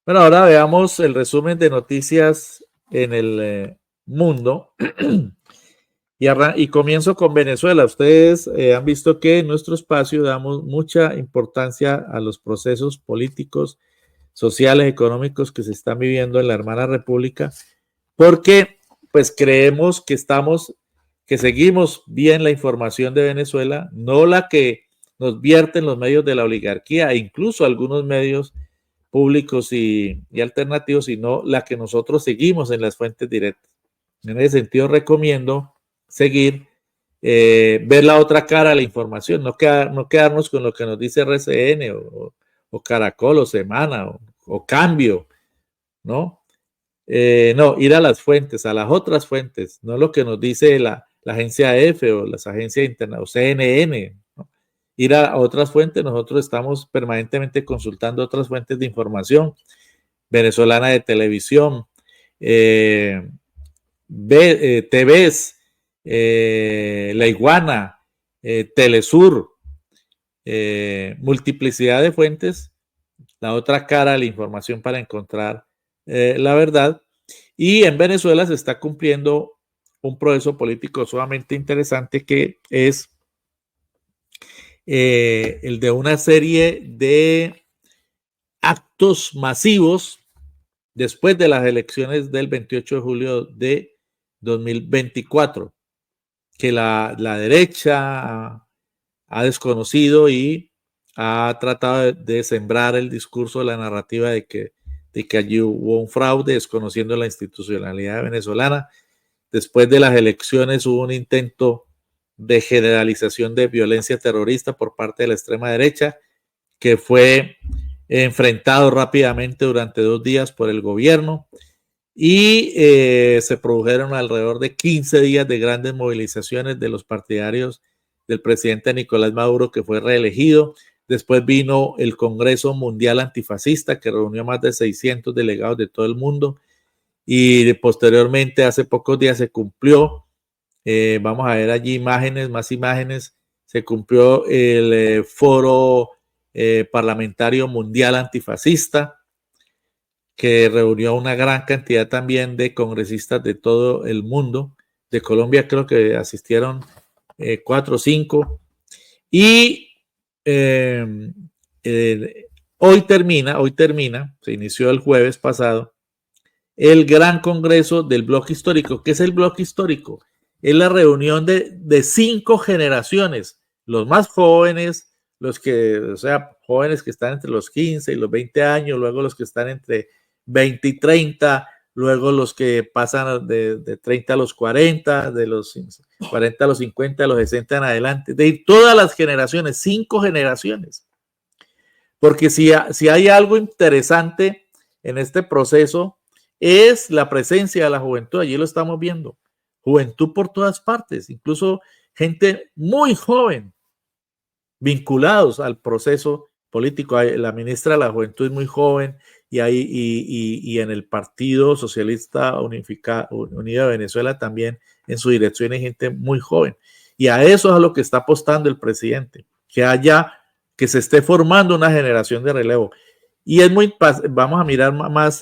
Bueno, ahora veamos el resumen de noticias en el mundo. Y comienzo con Venezuela. Ustedes han visto que en nuestro espacio damos mucha importancia a los procesos políticos, sociales, económicos que se están viviendo en la hermana república, porque pues creemos que seguimos bien la información de Venezuela, no la que nos vierten los medios de la oligarquía e incluso algunos medios públicos y alternativos, sino la que nosotros seguimos en las fuentes directas. En ese sentido, recomiendo seguir, ver la otra cara de la información, no quedarnos con lo que nos dice RCN o Caracol o Semana o Cambio, ¿no? No, ir a las fuentes, a las otras fuentes, no lo que nos dice la agencia EFE o las agencias internacionales, o CNN, ¿no? Ir a otras fuentes, nosotros estamos permanentemente consultando otras fuentes de información, venezolana de televisión, TVs, La Iguana, Telesur, multiplicidad de fuentes, la otra cara de la información para encontrar la verdad. Y en Venezuela se está cumpliendo un proceso político sumamente interesante que es el de una serie de actos masivos después de las elecciones del 28 de julio de 2024, que la derecha ha desconocido y ha tratado de sembrar el discurso, la narrativa de que allí hubo un fraude, desconociendo la institucionalidad venezolana. Después de las elecciones hubo un intento de generalización de violencia terrorista por parte de la extrema derecha, que fue enfrentado rápidamente durante 2 días por el gobierno, y se produjeron alrededor de 15 días de grandes movilizaciones de los partidarios del presidente Nicolás Maduro, que fue reelegido. Después vino el Congreso Mundial Antifascista, que reunió más de 600 delegados de todo el mundo, y posteriormente, hace pocos días, se cumplió, vamos a ver allí imágenes, más imágenes, se cumplió el Foro Parlamentario Mundial Antifascista, que reunió a una gran cantidad también de congresistas de todo el mundo. De Colombia creo que asistieron 4 o 5. Y hoy termina, se inició el jueves pasado, el gran congreso del bloque histórico. ¿Qué es el bloque histórico? Es la reunión de 5 generaciones, los más jóvenes, los que, o sea, jóvenes que están entre los 15 y los 20 años, luego los que están entre 20 y 30, luego los que pasan de 30 a los 40, de los 40 a los 50, a los 60 en adelante, de todas las generaciones, 5 generaciones. Porque si hay algo interesante en este proceso, es la presencia de la juventud. Allí lo estamos viendo. Juventud por todas partes, incluso gente muy joven, vinculados al proceso político. La ministra de la Juventud es muy joven, y en el Partido Socialista Unido de Venezuela también en su dirección hay gente muy joven. Y a eso es a lo que está apostando el presidente, que se esté formando una generación de relevo. Y vamos a mirar más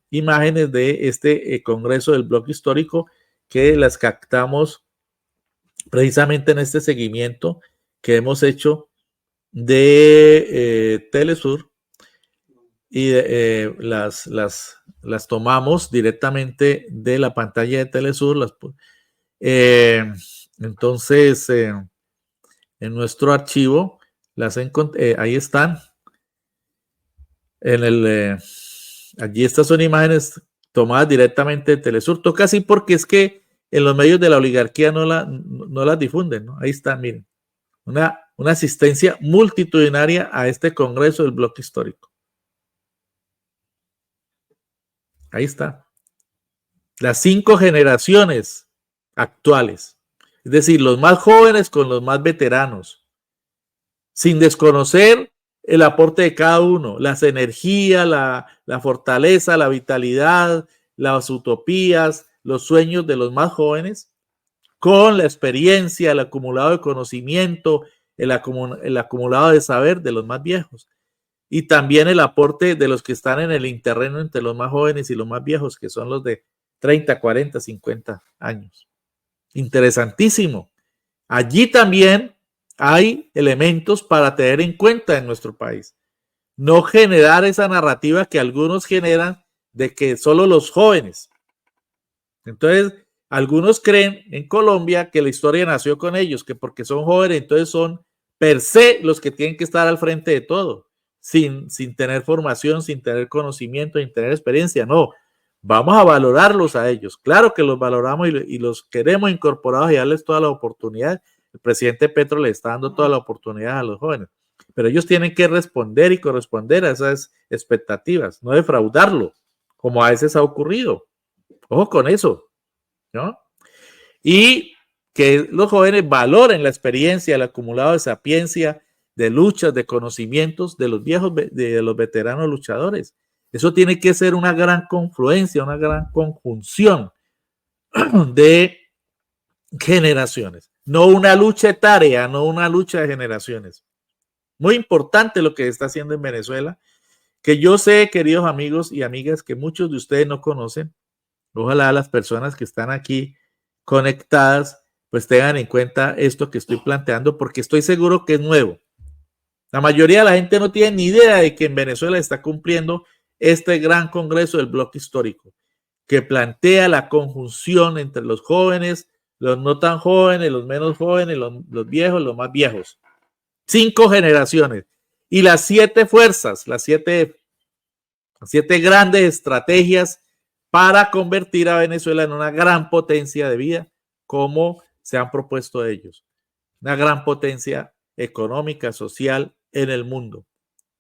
imágenes de este congreso del bloque histórico, que las captamos precisamente en este seguimiento que hemos hecho de Telesur, y las tomamos directamente de la pantalla de Telesur. Entonces, en nuestro archivo, ahí están. Allí estas son imágenes tomadas directamente de Telesur. Toca así porque es que en los medios de la oligarquía no las difunden, ¿no? Ahí están, miren. Una asistencia multitudinaria a este congreso del bloque histórico. Ahí está. Las 5 generaciones actuales. Es decir, los más jóvenes con los más veteranos. Sin desconocer el aporte de cada uno, las energías, la fortaleza, la vitalidad, las utopías, los sueños de los más jóvenes, con la experiencia, el acumulado de conocimiento, el acumulado de saber de los más viejos. y también el aporte de los que están en el interreno entre los más jóvenes y los más viejos, que son los de 30, 40, 50 años. Interesantísimo. Allí también hay elementos para tener en cuenta en nuestro país. No generar esa narrativa que algunos generan de que solo los jóvenes. Entonces, algunos creen en Colombia que la historia nació con ellos, que porque son jóvenes, entonces son per se los que tienen que estar al frente de todo, sin tener formación, sin tener conocimiento, sin tener experiencia. No, vamos a valorarlos a ellos. Claro que los valoramos y los queremos incorporados y darles toda la oportunidad. El presidente Petro le está dando toda la oportunidad a los jóvenes, pero ellos tienen que responder y corresponder a esas expectativas, no defraudarlo, como a veces ha ocurrido. Ojo con eso, ¿no? Y que los jóvenes valoren la experiencia, el acumulado de sapiencia, de luchas, de conocimientos de los viejos, de los veteranos luchadores. Eso tiene que ser una gran confluencia, una gran conjunción de generaciones, no una lucha etaria, no una lucha de generaciones. Muy importante lo que está haciendo en Venezuela, que yo sé, queridos amigos y amigas, que muchos de ustedes no conocen. Ojalá las personas que están aquí conectadas pues tengan en cuenta esto que estoy planteando, porque estoy seguro que es nuevo. La mayoría de la gente no tiene ni idea de que en Venezuela está cumpliendo este gran congreso del bloque histórico, que plantea la conjunción entre los jóvenes, los no tan jóvenes, los menos jóvenes, los viejos, los más viejos. 5 generaciones. Y las 7 fuerzas, las siete grandes estrategias para convertir a Venezuela en una gran potencia de vida, como se han propuesto ellos. Una gran potencia económica, social en el mundo.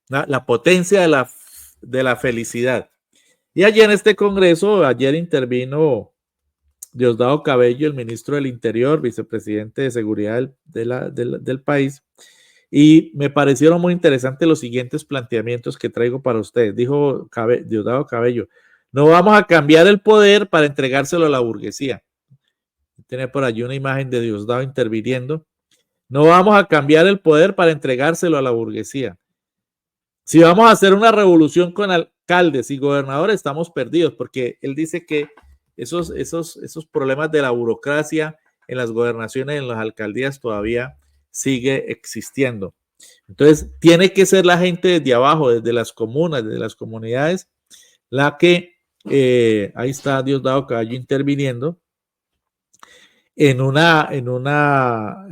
La potencia de la felicidad. Y allí en este congreso, ayer intervino Diosdado Cabello, el ministro del Interior, vicepresidente de Seguridad del país, y me parecieron muy interesantes los siguientes planteamientos que traigo para ustedes. Dijo Diosdado Cabello: no vamos a cambiar el poder para entregárselo a la burguesía. Tiene por allí una imagen de Diosdado interviniendo. No vamos a cambiar el poder para entregárselo a la burguesía. Si vamos a hacer una revolución con alcaldes y gobernadores, estamos perdidos, porque él dice que esos problemas de la burocracia en las gobernaciones, en las alcaldías, todavía sigue existiendo. Entonces, tiene que ser la gente desde abajo, desde las comunas, desde las comunidades, la que, ahí está Diosdado Cabello interviniendo en una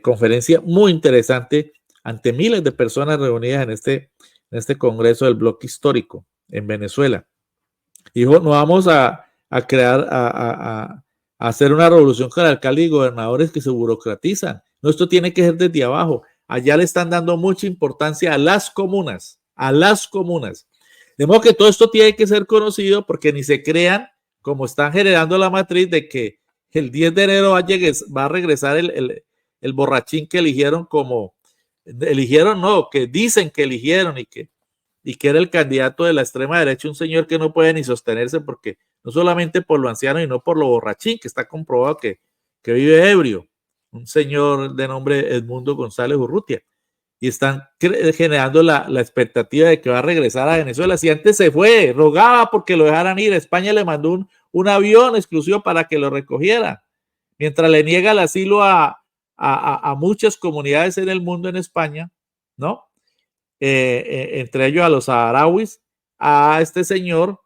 conferencia muy interesante ante miles de personas reunidas en este congreso del bloque histórico en Venezuela. Dijo: no vamos a crear, a hacer una revolución con alcaldes y gobernadores que se burocratizan. No, esto tiene que ser desde abajo. Allá le están dando mucha importancia a las comunas, De modo que todo esto tiene que ser conocido, porque ni se crean, como están generando la matriz, de que el 10 de enero va a regresar el borrachín que eligieron que dicen que eligieron y que era el candidato de la extrema derecha, un señor que no puede ni sostenerse, porque no solamente por lo anciano y no por lo borrachín, que está comprobado que vive ebrio, un señor de nombre Edmundo González Urrutia, y están generando la expectativa de que va a regresar a Venezuela. Si antes se fue, rogaba porque lo dejaran ir, España le mandó un avión exclusivo para que lo recogiera, mientras le niega el asilo a muchas comunidades en el mundo, en España, ¿no? Entre ellos a los saharauis, a este señor,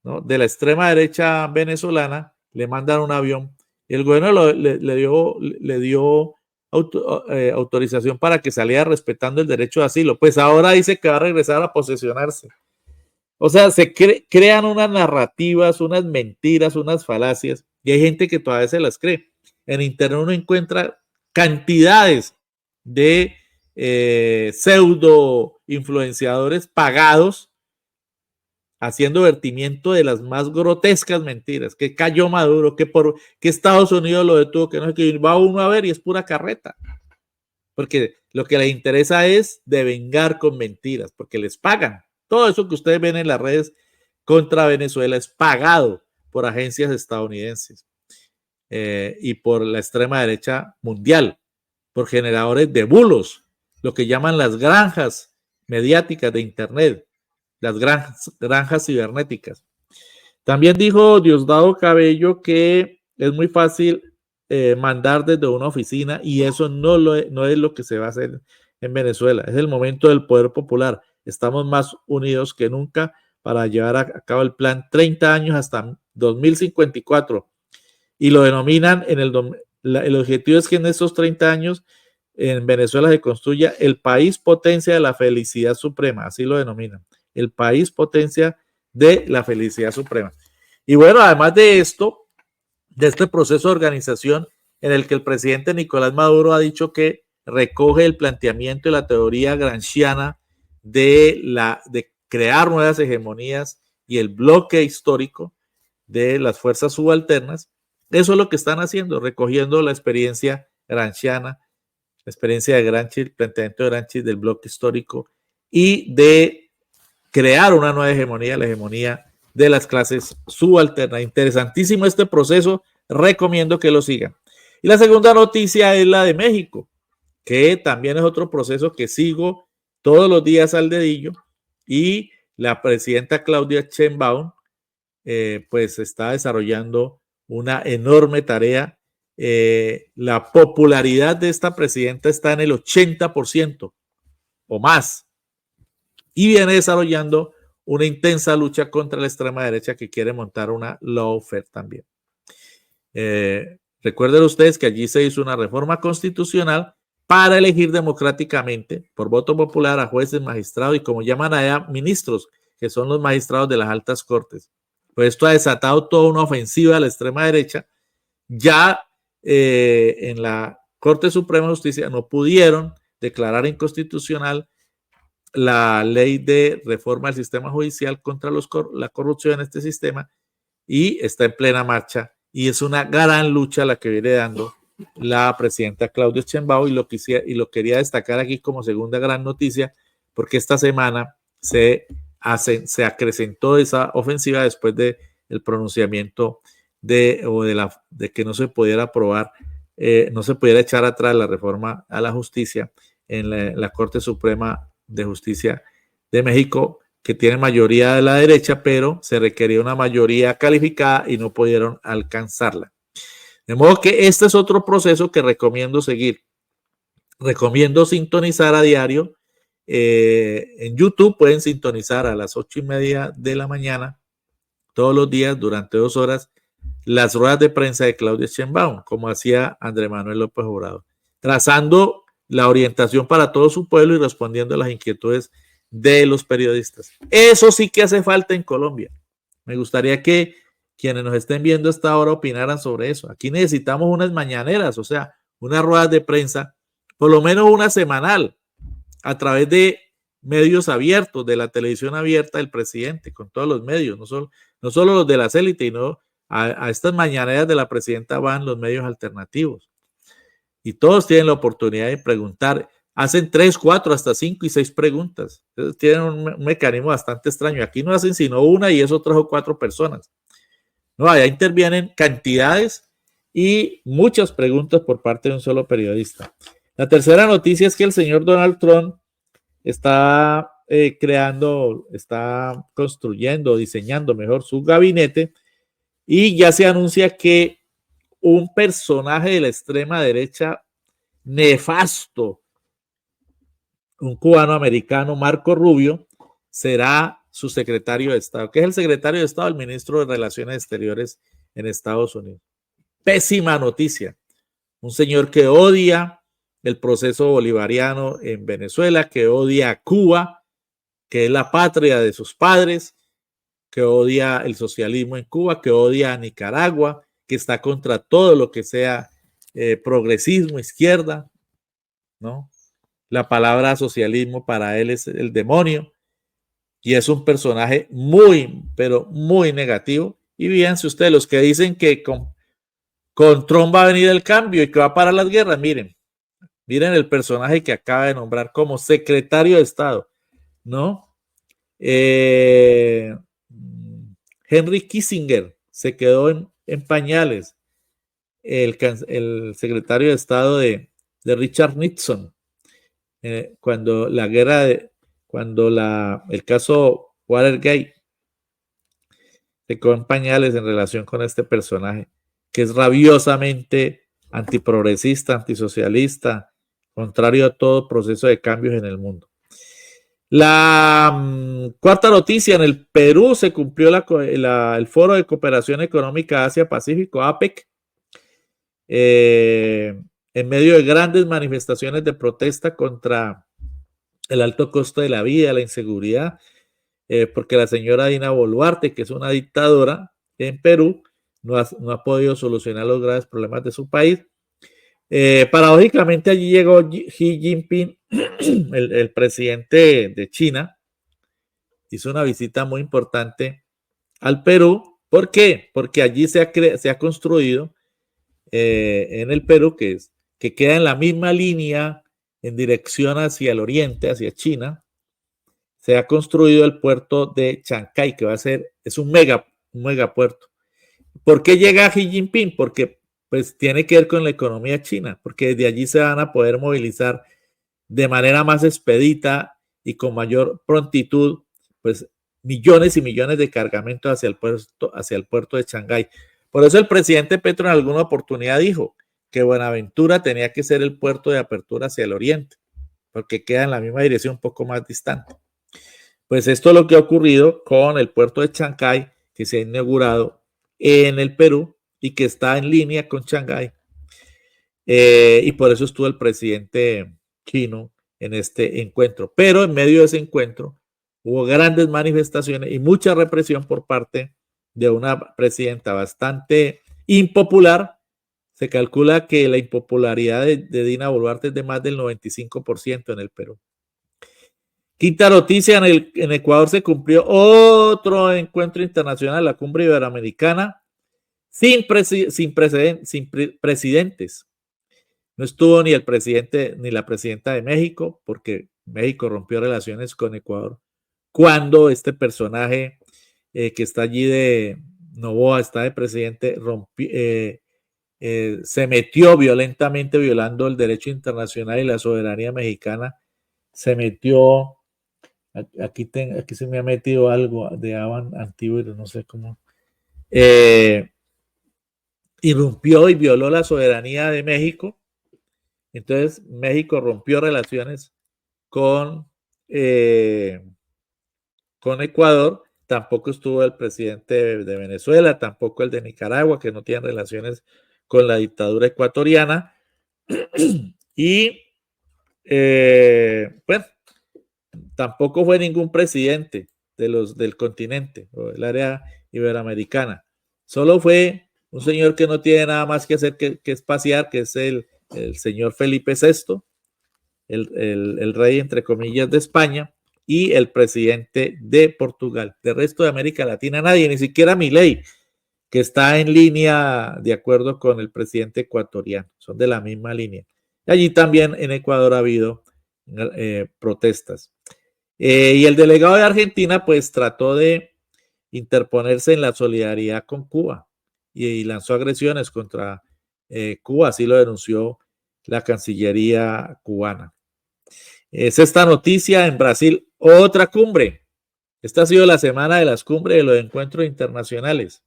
¿no?, de la extrema derecha venezolana, le mandan un avión y el gobierno le dio autorización para que saliera respetando el derecho de asilo. Pues ahora dice que va a regresar a posesionarse. O sea, se crean unas narrativas, unas mentiras, unas falacias, y hay gente que todavía se las cree. En internet uno encuentra cantidades de pseudo influenciadores pagados haciendo vertimiento de las más grotescas mentiras, que cayó Maduro, que Estados Unidos lo detuvo, que no sé qué, va uno a ver y es pura carreta, porque lo que les interesa es devengar con mentiras, porque les pagan. Todo eso que ustedes ven en las redes contra Venezuela es pagado por agencias estadounidenses y por la extrema derecha mundial, por generadores de bulos, lo que llaman las granjas mediáticas de Internet, las granjas cibernéticas. También dijo Diosdado Cabello que es muy fácil mandar desde una oficina y eso no es lo que se va a hacer en Venezuela. Es el momento del poder popular. Estamos más unidos que nunca para llevar a cabo el plan 30 años hasta 2054 y lo denominan el objetivo es que en estos 30 años en Venezuela se construya el país potencia de la felicidad suprema, así lo denominan, el país potencia de la felicidad suprema. Y bueno, además de esto, de este proceso de organización en el que el presidente Nicolás Maduro ha dicho que recoge el planteamiento y la teoría gramsciana de crear nuevas hegemonías y el bloque histórico de las fuerzas subalternas, eso es lo que están haciendo, recogiendo la experiencia gramsciana, la experiencia de Gramsci, el planteamiento de Gramsci del bloque histórico y de crear una nueva hegemonía, la hegemonía de las clases subalternas. Interesantísimo este proceso, recomiendo que lo sigan. Y la segunda noticia es la de México, que también es otro proceso que sigo todos los días al dedillo y la presidenta Claudia Sheinbaum pues está desarrollando una enorme tarea. La popularidad de esta presidenta está en el 80% o más y viene desarrollando una intensa lucha contra la extrema derecha que quiere montar una lawfare también. Recuerden ustedes que allí se hizo una reforma constitucional para elegir democráticamente por voto popular a jueces, magistrados y como llaman allá ministros, que son los magistrados de las altas cortes. Pues esto ha desatado toda una ofensiva a la extrema derecha. Ya en la Corte Suprema de Justicia no pudieron declarar inconstitucional la ley de reforma del sistema judicial contra la corrupción en este sistema y está en plena marcha y es una gran lucha la que viene dando la presidenta Claudia Sheinbaum y lo quería destacar aquí como segunda gran noticia porque esta semana se acrecentó esa ofensiva después del pronunciamiento de que no se pudiera aprobar, no se pudiera echar atrás la reforma a la justicia en la Corte Suprema de Justicia de México, que tiene mayoría de la derecha, pero se requería una mayoría calificada y no pudieron alcanzarla. De modo que este es otro proceso que recomiendo seguir. Recomiendo sintonizar a diario. En YouTube pueden sintonizar a las 8:30 de la mañana, todos los días, durante 2 horas, las ruedas de prensa de Claudia Sheinbaum, como hacía Andrés Manuel López Obrador, trazando la orientación para todo su pueblo y respondiendo a las inquietudes de los periodistas. Eso sí que hace falta en Colombia. Me gustaría que quienes nos estén viendo hasta ahora opinaran sobre eso. Aquí necesitamos unas mañaneras, o sea, unas ruedas de prensa, por lo menos una semanal, a través de medios abiertos, de la televisión abierta del presidente, con todos los medios, no solo los de las élites, sino a estas mañaneras de la presidenta van los medios alternativos. Y todos tienen la oportunidad de preguntar. Hacen 3, 4, hasta 5 y 6 preguntas. Entonces, tienen un mecanismo bastante extraño. Aquí no hacen sino una y eso 3 o 4 personas. No, allá intervienen cantidades y muchas preguntas por parte de un solo periodista. La tercera noticia es que el señor Donald Trump está está construyendo, diseñando mejor su gabinete y ya se anuncia que un personaje de la extrema derecha nefasto, un cubano americano, Marco Rubio, será su secretario de Estado. ¿Qué es el secretario de Estado? El ministro de Relaciones Exteriores en Estados Unidos. Pésima noticia. Un señor que odia el proceso bolivariano en Venezuela, que odia a Cuba, que es la patria de sus padres, que odia el socialismo en Cuba, que odia a Nicaragua, que está contra todo lo que sea progresismo, izquierda, ¿no? La palabra socialismo para él es el demonio y es un personaje muy, pero muy negativo. Y fíjense ustedes, los que dicen que con Trump va a venir el cambio y que va a parar las guerras, miren el personaje que acaba de nombrar como secretario de Estado, ¿no? Henry Kissinger se quedó en pañales. El secretario de Estado de Richard Nixon, cuando cuando el caso Watergate se quedó en pañales en relación con este personaje, que es rabiosamente antiprogresista, antisocialista, contrario a todo proceso de cambios en el mundo. La cuarta noticia: en el Perú se cumplió el Foro de Cooperación Económica Asia-Pacífico, APEC, en medio de grandes manifestaciones de protesta contra el alto costo de la vida, la inseguridad, porque la señora Dina Boluarte, que es una dictadora en Perú, no ha podido solucionar los graves problemas de su país. Paradójicamente allí llegó Xi Jinping, el presidente de China, hizo una visita muy importante al Perú. ¿Por qué? Porque allí se ha construido en el Perú, que queda en la misma línea en dirección hacia el oriente, hacia China. Se ha construido el puerto de Chancay, que es un megapuerto. ¿Por qué llega Xi Jinping? Porque pues tiene que ver con la economía china, porque desde allí se van a poder movilizar de manera más expedita y con mayor prontitud, pues millones y millones de cargamentos hacia el puerto de Shanghái. Por eso el presidente Petro en alguna oportunidad dijo que Buenaventura tenía que ser el puerto de apertura hacia el oriente, porque queda en la misma dirección, un poco más distante. Pues esto es lo que ha ocurrido con el puerto de Chancay, que se ha inaugurado en el Perú y que está en línea con Shanghái. Y por eso estuvo el presidente chino en este encuentro. Pero en medio de ese encuentro hubo grandes manifestaciones y mucha represión por parte de una presidenta bastante impopular. Se calcula que la impopularidad de Dina Boluarte es de más del 95% en el Perú. Quinta noticia: en Ecuador se cumplió otro encuentro internacional, la Cumbre Iberoamericana, sin presidentes. No estuvo ni el presidente ni la presidenta de México, porque México rompió relaciones con Ecuador cuando este personaje que está allí de Noboa, está de presidente, se metió violentamente, violando el derecho internacional y la soberanía mexicana. Se metió, aquí se me ha metido algo de antivirus, no sé cómo. Irrumpió y violó la soberanía de México. Entonces México rompió relaciones con Ecuador. Tampoco estuvo el presidente de Venezuela, tampoco el de Nicaragua, que no tienen relaciones con la dictadura ecuatoriana. Y bueno, tampoco fue ningún presidente del continente o del área iberoamericana. Solo fue un señor que no tiene nada más que hacer que espaciar, que es el señor Felipe VI, el rey, entre comillas, de España, y el presidente de Portugal. De resto de América Latina, nadie, ni siquiera Milei, que está en línea de acuerdo con el presidente ecuatoriano, son de la misma línea. Allí también en Ecuador ha habido protestas. Y el delegado de Argentina pues trató de interponerse en la solidaridad con Cuba y lanzó agresiones contra Cuba, así lo denunció la Cancillería cubana. Sexta noticia: en Brasil, otra cumbre. Esta ha sido la semana de las cumbres, de los encuentros internacionales.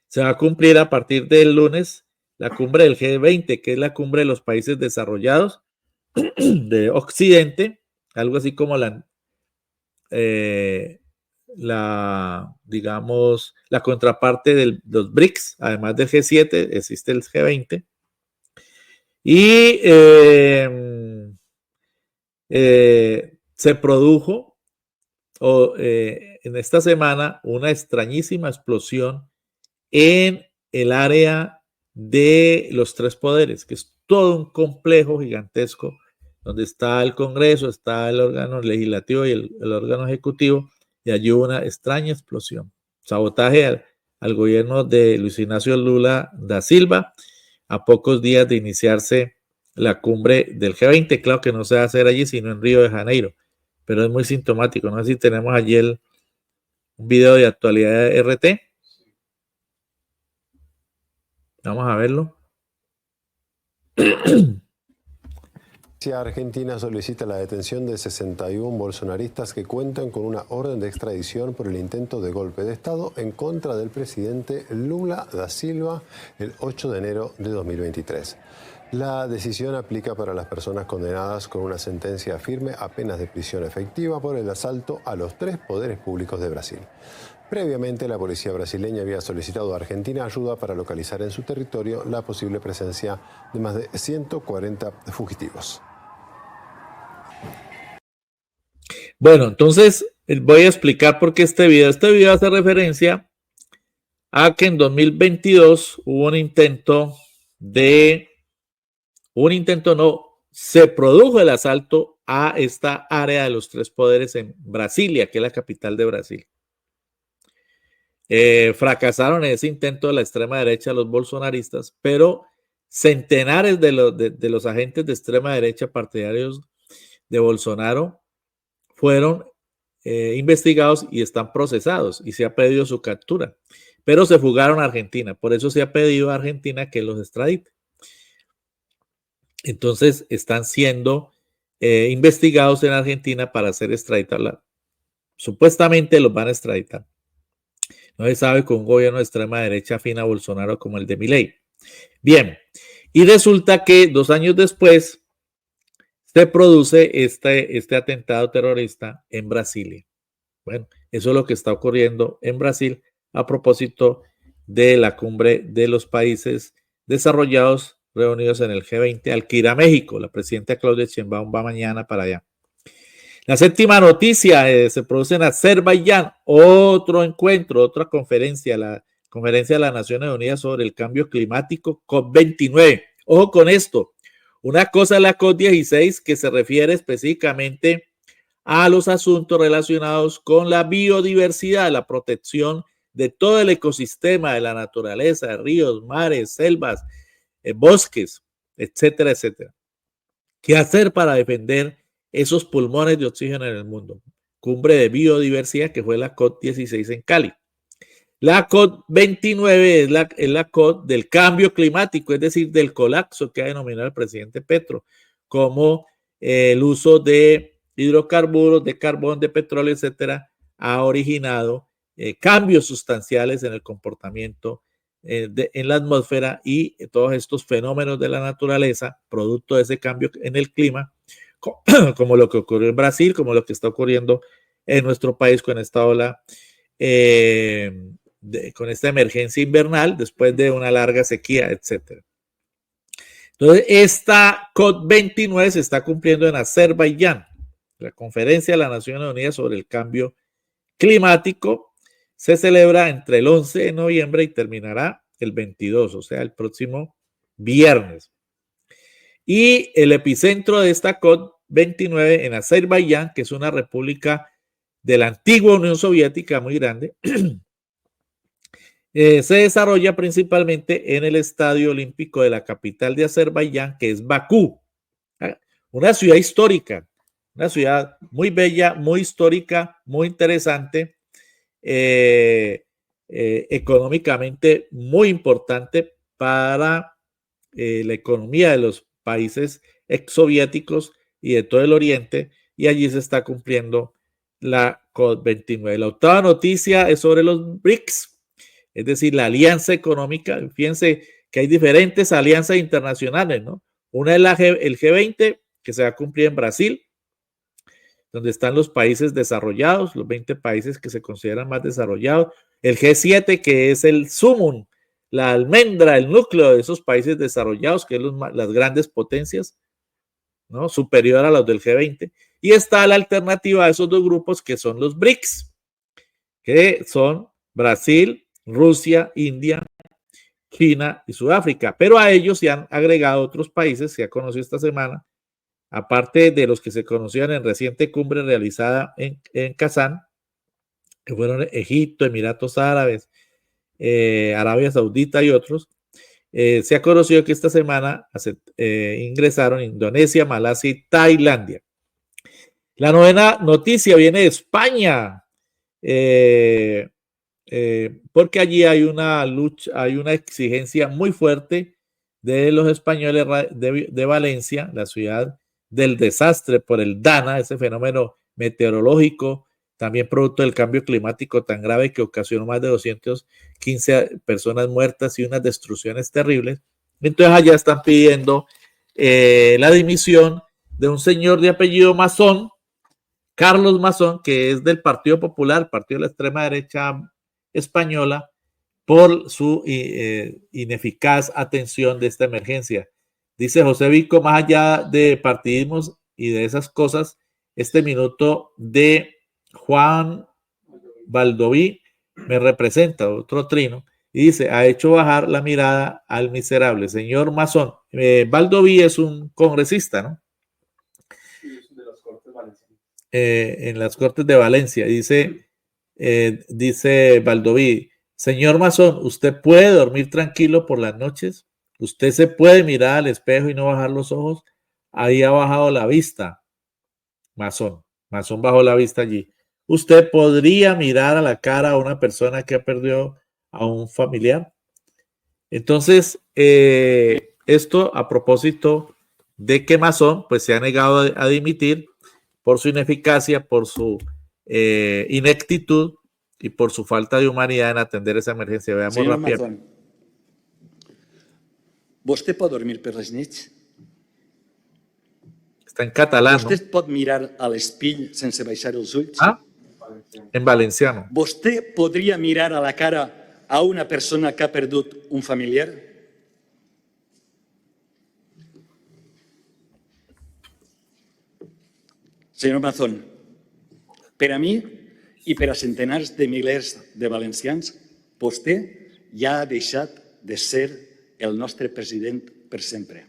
Se va a cumplir a partir del lunes la cumbre del G20, que es la cumbre de los países desarrollados de Occidente, algo así como digamos, la contraparte de los BRICS. Además del G7 existe el G20. Y se produjo en esta semana una extrañísima explosión en el área de los tres poderes, que es todo un complejo gigantesco donde está el Congreso, está el órgano legislativo y el órgano ejecutivo, y allí hubo una extraña explosión. Sabotaje al gobierno de Luis Ignacio Lula da Silva a pocos días de iniciarse la cumbre del G20. Claro que no se va a hacer allí, sino en Río de Janeiro, pero es muy sintomático. No sé si tenemos allí un video de actualidad de RT. Vamos a verlo. Argentina solicita la detención de 61 bolsonaristas que cuentan con una orden de extradición por el intento de golpe de Estado en contra del presidente Lula da Silva el 8 de enero de 2023. La decisión aplica para las personas condenadas con una sentencia firme a penas de prisión efectiva por el asalto a los 3 poderes públicos de Brasil. Previamente, la policía brasileña había solicitado a Argentina ayuda para localizar en su territorio la posible presencia de más de 140 fugitivos. Bueno, entonces voy a explicar por qué este video hace referencia a que en 2022 se produjo el asalto a esta área de los 3 poderes en Brasilia, que es la capital de Brasil. Fracasaron en ese intento de la extrema derecha los bolsonaristas, pero centenares de los agentes de extrema derecha partidarios de Bolsonaro fueron investigados y están procesados y se ha pedido su captura, pero se fugaron a Argentina. Por eso se ha pedido a Argentina que los extradite. Entonces están siendo investigados en Argentina para ser extraditados. Supuestamente los van a extraditar. No se sabe con un gobierno de extrema derecha afín a Bolsonaro como el de Milei. Bien, y resulta que 2 años después se produce este atentado terrorista en Brasilia. Bueno, eso es lo que está ocurriendo en Brasil a propósito de la cumbre de los países desarrollados reunidos en el G20 al que irá México. La presidenta Claudia Sheinbaum va mañana para allá. La séptima noticia se produce en Azerbaiyán, otro encuentro, otra conferencia, la conferencia de las Naciones Unidas sobre el cambio climático, COP29. Ojo con esto. Una cosa es la COP16 que se refiere específicamente a los asuntos relacionados con la biodiversidad, la protección de todo el ecosistema de la naturaleza, de ríos, mares, selvas, bosques, etcétera, etcétera. ¿Qué hacer para defender esos pulmones de oxígeno en el mundo? Cumbre de biodiversidad que fue la COP16 en Cali. La COP29 es la COP del cambio climático, es decir, del colapso que ha denominado el presidente Petro, como el uso de hidrocarburos, de carbón, de petróleo, etcétera, ha originado cambios sustanciales en el comportamiento en la atmósfera y todos estos fenómenos de la naturaleza, producto de ese cambio en el clima, como lo que ocurrió en Brasil, como lo que está ocurriendo en nuestro país con esta ola con esta emergencia invernal después de una larga sequía, etcétera. Entonces, esta COP29 se está cumpliendo en Azerbaiyán, la Conferencia de las Naciones Unidas sobre el Cambio Climático. Se celebra entre el 11 de noviembre y terminará el 22, o sea, el próximo viernes. Y el epicentro de esta COP29 en Azerbaiyán, que es una república de la antigua Unión Soviética muy grande, se desarrolla principalmente en el Estadio Olímpico de la capital de Azerbaiyán, que es Bakú, una ciudad histórica, una ciudad muy bella, muy histórica, muy interesante, económicamente muy importante para la economía de los países exsoviéticos y de todo el Oriente, y allí se está cumpliendo la COP29. La octava noticia es sobre los BRICS, es decir, la alianza económica. Fíjense que hay diferentes alianzas internacionales, ¿no? Una es el G20, que se va a cumplir en Brasil, donde están los países desarrollados, los 20 países que se consideran más desarrollados. El G7, que es el sumum, la almendra, el núcleo de esos países desarrollados, que es las grandes potencias, ¿no? Superior a los del G20. Y está la alternativa a esos 2 grupos, que son los BRICS, que son Brasil, Rusia, India, China y Sudáfrica. Pero a ellos se han agregado otros países, se ha conocido esta semana, aparte de los que se conocían en reciente cumbre realizada en Kazán, que fueron Egipto, Emiratos Árabes, Arabia Saudita y otros. Se ha conocido que esta semana ingresaron Indonesia, Malasia y Tailandia. La novena noticia viene de España, porque allí hay una lucha, hay una exigencia muy fuerte de los españoles de Valencia, la ciudad del desastre por el Dana, ese fenómeno meteorológico, también producto del cambio climático tan grave que ocasionó más de 215 personas muertas y unas destrucciones terribles. Entonces allá están pidiendo la dimisión de un señor de apellido Mazón, Carlos Mazón, que es del Partido Popular, partido de la extrema derecha española, por su ineficaz atención de esta emergencia. Dice José Vico, más allá de partidismos y de esas cosas, este minuto de Juan Baldoví me representa, otro trino, y dice, ha hecho bajar la mirada al miserable señor Mazón. Baldoví es un congresista, ¿no? De las Cortes Valencianas. En las Cortes de Valencia. Dice Baldoví, señor Mazón, ¿usted puede dormir tranquilo por las noches? ¿Usted se puede mirar al espejo y no bajar los ojos? Ahí ha bajado la vista. Mazón bajó la vista allí. ¿Usted podría mirar a la cara a una persona que ha perdido a un familiar? Entonces, esto a propósito de que Mazón pues se ha negado a dimitir por su ineficacia, por su ineptitud y por su falta de humanidad en atender esa emergencia. Veamos Senyor rápido. Mazón, vostè pot dormir per les nits? Está en catalán, Vostè ¿no? pot mirar a l'espill sense baixar els ulls? Ah, en valenciano. Vostè podria mirar a la cara a una persona que ha perdut un familiar? Senyor Mazón, per a mi i per a centenars de milers de valencians, vostè ja ha deixat de ser el nostre president per sempre.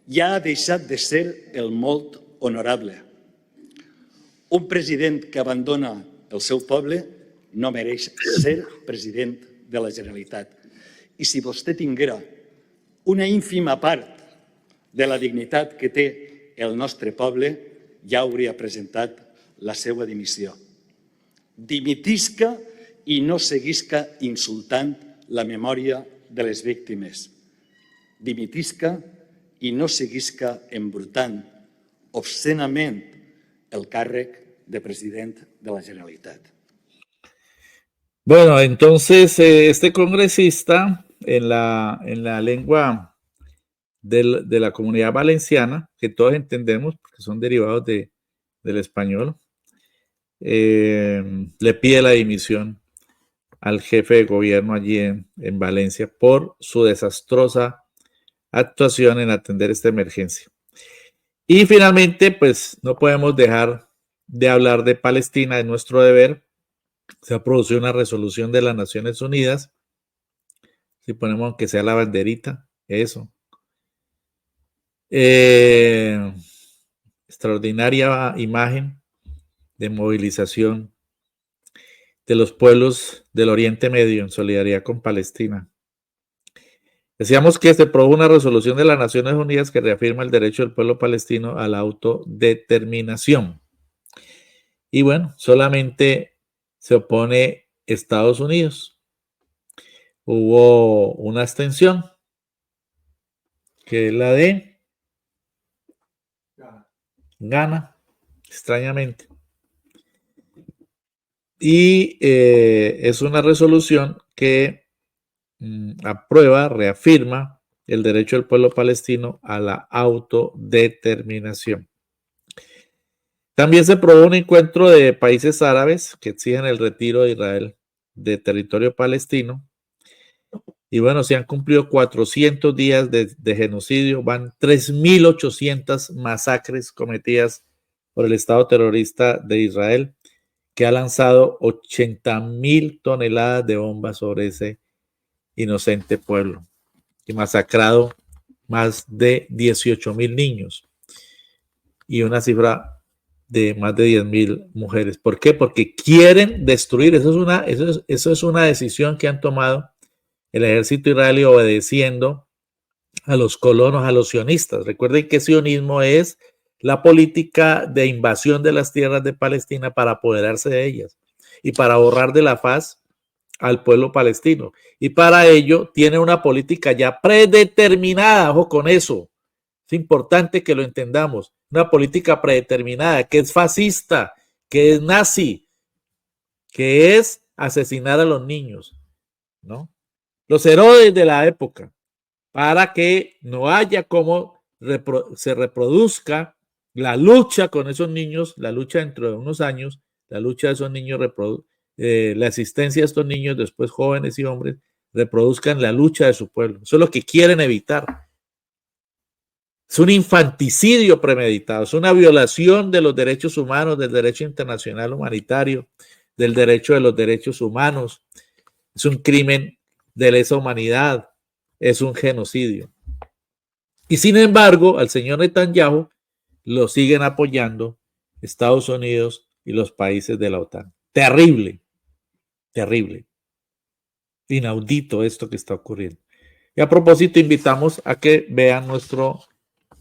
Ja ha deixat de ser el molt honorable. Un president que abandona el seu poble no mereix ser president de la Generalitat. I si vostè tinguera una ínfima part de la dignitat que té el nostre poble, ja hauria presentat la seva dimissió. Dimitisca i no seguisca insultant la memòria de les víctimes. Dimitisca i no seguisca embrutant obscenament el càrrec de president de la Generalitat. Bueno, entonces este congresista en la lengua de la comunidad valenciana, que todos entendemos porque son derivados del español, le pide la dimisión al jefe de gobierno allí en Valencia por su desastrosa actuación en atender esta emergencia. Y finalmente, pues no podemos dejar de hablar de Palestina, de nuestro deber. Se ha producido una resolución de las Naciones Unidas. Si ponemos aunque sea la banderita, eso. Extraordinaria imagen de movilización de los pueblos del Oriente Medio en solidaridad con Palestina. Decíamos que se produjo una resolución de las Naciones Unidas que reafirma el derecho del pueblo palestino a la autodeterminación. Y bueno, solamente se opone Estados Unidos. Hubo una abstención, que es la de Ghana, extrañamente. Y es una resolución que aprueba, reafirma el derecho del pueblo palestino a la autodeterminación. También se aprobó un encuentro de países árabes que exigen el retiro de Israel de territorio palestino. Y bueno, se han cumplido 400 días de genocidio, van 3.800 masacres cometidas por el Estado terrorista de Israel, que ha lanzado 80.000 toneladas de bombas sobre ese inocente pueblo y masacrado más de 18.000 niños y una cifra de más de 10.000 mujeres. ¿Por qué? Porque quieren destruir. Eso es una decisión que han tomado el ejército israelí obedeciendo a los colonos, a los sionistas. Recuerden que sionismo es la política de invasión de las tierras de Palestina para apoderarse de ellas y para borrar de la faz al pueblo palestino. Y para ello tiene una política ya predeterminada, ojo con eso, Es importante que lo entendamos. Una política predeterminada, que es fascista, que es nazi, que es asesinar a los niños, ¿no? Los Herodes de la época, para que no haya como se reproduzca la lucha con esos niños, la lucha dentro de unos años, la lucha de esos niños, la existencia de estos niños, después jóvenes y hombres, reproduzcan la lucha de su pueblo. Eso es lo que quieren evitar. Es un infanticidio premeditado, es una violación de los derechos humanos, del derecho internacional humanitario, del derecho de los derechos humanos. Es un crimen de lesa humanidad, es un genocidio. Y sin embargo, al señor Netanyahu lo siguen apoyando Estados Unidos y los países de la OTAN. Terrible, terrible. Inaudito esto que está ocurriendo. Y a propósito, invitamos a que vean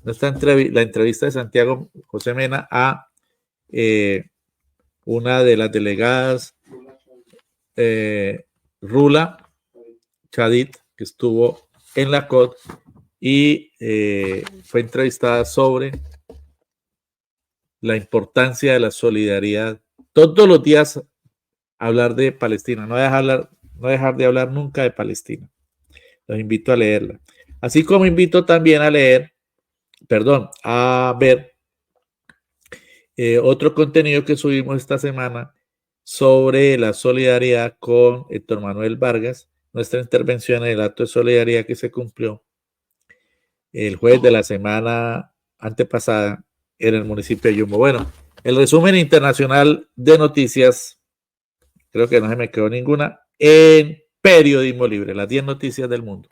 la entrevista de Santiago José Mena a una de las delegadas, Rula Chadid, que estuvo en la COD y fue entrevistada sobre la importancia de la solidaridad. Todos los días hablar de Palestina, no dejar de hablar nunca de Palestina. Los invito a leerla. Así como invito también a ver otro contenido que subimos esta semana sobre la solidaridad con Héctor Manuel Vargas, nuestra intervención en el acto de solidaridad que se cumplió el jueves de la semana antepasada en el municipio de Yumbo. Bueno, el resumen internacional de noticias, creo que no se me quedó ninguna, en Periodismo Libre, las 10 noticias del mundo.